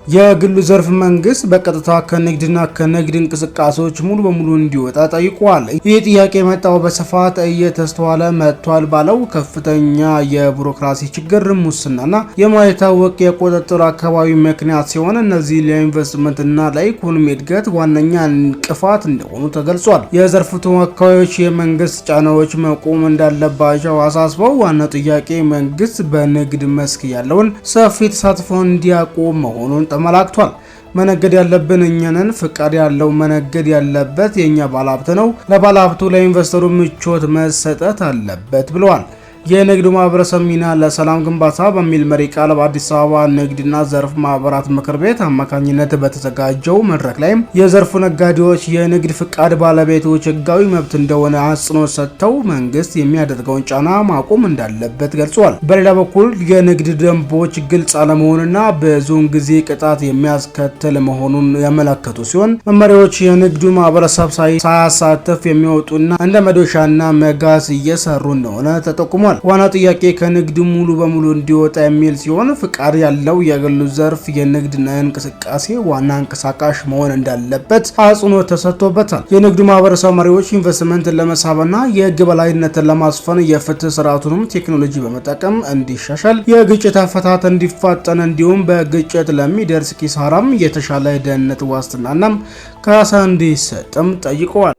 የግሉ ዘርፍ መንግስት በቀጥታ ከንግድና ከንግድ እንቅስቃሴዎች ሙሉ በሙሉ እንዲወጣ ጠይቋል። ይህ ጥያቄ የመጣው በስፋት እየተስተዋለ መጥቷል ባለው ከፍተኛ የቢሮክራሲ ችግር፣ ሙስናና የማይታወቅ የቁጥጥር አካባቢ ምክንያት ሲሆን እነዚህ ለኢንቨስትመንትና ለኢኮኖሚ እድገት ዋነኛ እንቅፋት እንደሆኑ ተገልጿል። የዘርፉ ተወካዮች የመንግስት ጫናዎች መቆም እንዳለባቸው አሳስበው ዋናው ጥያቄ መንግስት በንግድ መስክ ያለውን ሰፊ ተሳትፎ እንዲያቆም መሆኑን ተመላክቷል። መነገድ ያለብን እኛ ነን። ፍቃድ ያለው መነገድ ያለበት የኛ ባለሀብት ነው። ለባለሀብቱ ለኢንቨስተሩ ምቾት መሰጠት አለበት ብለዋል። የንግዱ ማህበረሰብ ሚና ለሰላም ግንባታ በሚል መሪ ቃል በአዲስ አበባ ንግድና ዘርፍ ማህበራት ምክር ቤት አማካኝነት በተዘጋጀው መድረክ ላይም የዘርፉ ነጋዴዎች የንግድ ፍቃድ ባለቤቶች ህጋዊ መብት እንደሆነ አጽንኦት ሰጥተው መንግስት የሚያደርገውን ጫና ማቆም እንዳለበት ገልጿል። በሌላ በኩል የንግድ ደንቦች ግልጽ አለመሆንና ብዙውን ጊዜ ቅጣት የሚያስከትል መሆኑን ያመለከቱ ሲሆን መመሪያዎች የንግዱ ማህበረሰብ ሳያሳተፍ የሚወጡና እንደ መዶሻና መጋዝ እየሰሩ እንደሆነ ተጠቁሟል። ዋና ጥያቄ ከንግድ ሙሉ በሙሉ እንዲወጣ የሚል ሲሆን ፍቃድ ያለው የግሉ ዘርፍ የንግድና እንቅስቃሴ ዋና አንቀሳቃሽ መሆን እንዳለበት አጽንኦት ተሰጥቶበታል። የንግዱ ማህበረሰብ መሪዎች ኢንቨስትመንትን ለመሳብና የህግ በላይነትን ለማስፈን የፍትህ ስርዓቱንም ቴክኖሎጂ በመጠቀም እንዲሻሻል፣ የግጭት አፈታት እንዲፋጠን እንዲሁም በግጭት ለሚደርስ ኪሳራም የተሻለ ደህንነት ዋስትናና ካሳ እንዲሰጥም ጠይቀዋል።